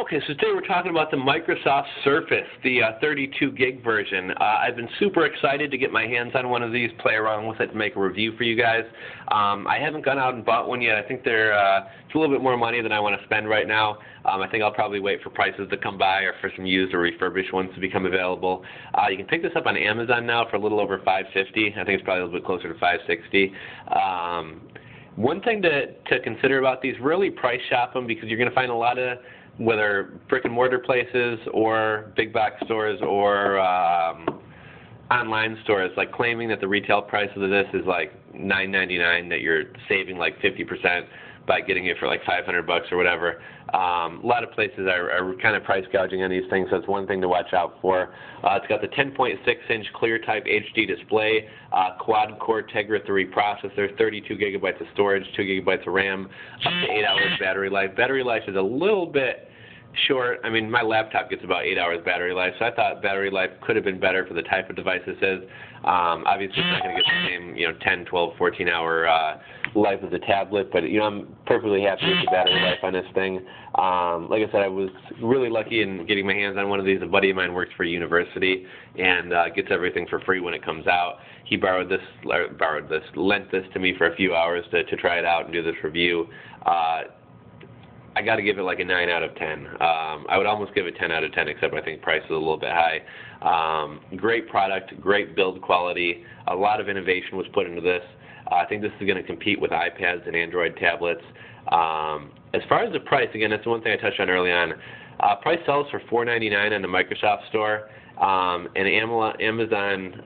Okay, so today we're talking about the Microsoft Surface, the 32 gig version. I've been super excited to get my hands on one of these, play around with it, and make a review for you guys. I haven't gone out and bought one yet. I think it's a little bit more money than I want to spend right now. I think I'll probably wait for prices to come by or for some used or refurbished ones to become available. You can pick this up on Amazon now for a little over $550. I think it's probably a little bit closer to $560. One thing to consider about these, really price shop them, because you're going to find a lot of, whether brick and mortar places or big box stores or online stores, like claiming that the retail price of this is like $9.99, that you're saving like 50% by getting it for like $500 or whatever. A lot of places are kind of price gouging on these things, so it's one thing to watch out for. It's got the 10.6-inch clear type HD display, quad-core Tegra 3 processor, 32 gigabytes of storage, 2 gigabytes of RAM, up to 8 hours battery life. Battery life is a little bit short. I mean, my laptop gets about 8 hours battery life, so I thought battery life could have been better for the type of device this is. Obviously, it's not going to get the same, 10, 12, 14-hour life as a tablet, but, I'm perfectly happy with the battery life on this thing. Like I said, I was really lucky in getting my hands on one of these. A buddy of mine works for a university and gets everything for free when it comes out. He lent this to me for a few hours to try it out and do this review. I got to give it like a 9 out of 10. I would almost give it 10 out of 10, except I think price is a little bit high. Great product, great build quality. A lot of innovation was put into this. I think this is going to compete with iPads and Android tablets. As far as the price, again, that's the one thing I touched on early on. Price sells for $4.99 on the Microsoft Store, and Amazon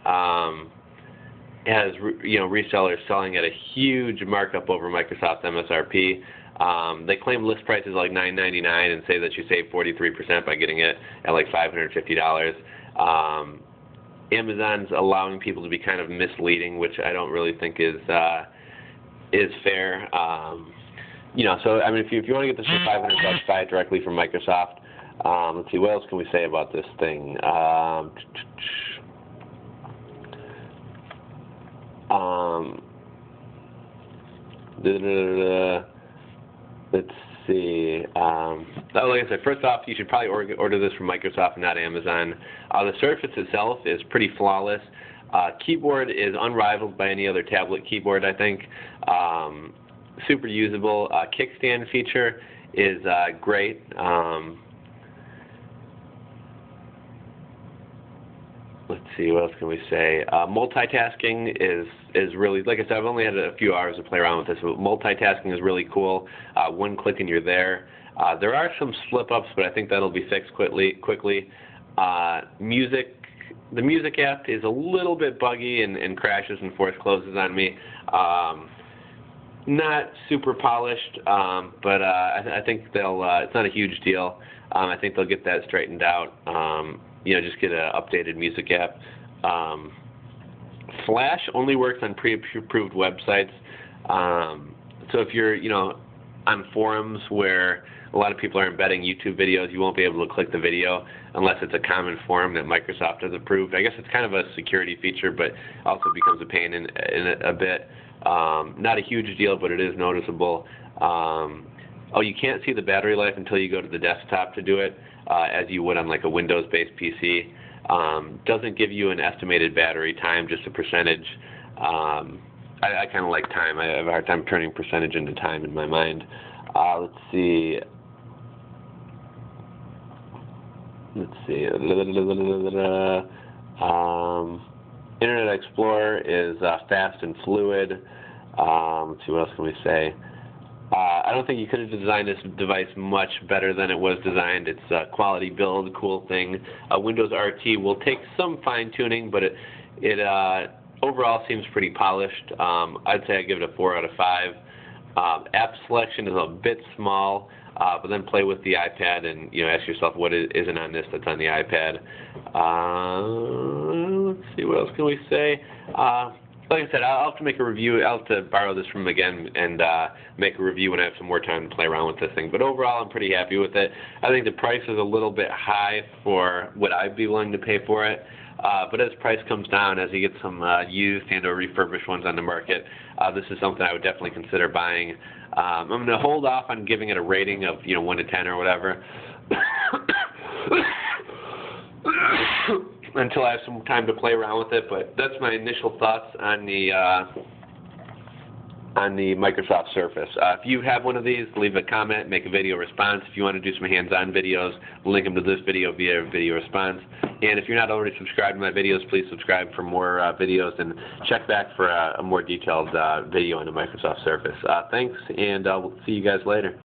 has resellers selling at a huge markup over Microsoft MSRP. They claim list prices like $9.99 and say that you save 43% by getting it at like $550. Amazon's allowing people to be kind of misleading, which I don't really think is fair. So I mean, if you want to get this for $500, buy it directly from Microsoft. Let's see, what else can we say about this thing? Let's see. Like I said, first off, you should probably order this from Microsoft and not Amazon. The Surface itself is pretty flawless. Keyboard is unrivaled by any other tablet keyboard, I think. Super usable. Kickstand feature is great. Let's see, what else can we say? Multitasking is really, like I said, I've only had a few hours to play around with this, but multitasking is really cool. One click and you're there. There are some slip-ups, but I think that'll be fixed quickly. The music app is a little bit buggy and crashes and force closes on me. Not super polished, but I think it's not a huge deal. I think they'll get that straightened out. Just get an updated music app. Flash only works on pre-approved websites. So if you're, on forums where a lot of people are embedding YouTube videos, you won't be able to click the video unless it's a common forum that Microsoft has approved. I guess it's kind of a security feature, but also becomes a pain in it a bit. Not a huge deal, but it is noticeable. You can't see the battery life until you go to the desktop to do it, as you would on like a Windows-based PC. Doesn't give you an estimated battery time, just a percentage. I kind of like time. I have a hard time turning percentage into time in my mind. Let's see. Internet Explorer is fast and fluid. Let's see, what else can we say? I don't think you could have designed this device much better than it was designed. It's a quality build, cool thing. Windows RT will take some fine-tuning, but it overall seems pretty polished. I'd say I give it a 4 out of 5. App selection is a bit small, but then play with the iPad and ask yourself what isn't on this that's on the iPad. Let's see, what else can we say? Like I said, I'll have to make a review. I'll have to borrow this from him again and make a review when I have some more time to play around with this thing. But overall, I'm pretty happy with it. I think the price is a little bit high for what I'd be willing to pay for it. But as price comes down, as you get some used and or refurbished ones on the market, this is something I would definitely consider buying. I'm going to hold off on giving it a rating of 1 to 10 or whatever. until I have some time to play around with it. But that's my initial thoughts on the Microsoft Surface. If you have one of these, leave a comment, make a video response. If you want to do some hands-on videos, we'll link them to this video via video response. And if you're not already subscribed to my videos, please subscribe for more videos and check back for a more detailed video on the Microsoft Surface. Thanks, and we'll see you guys later.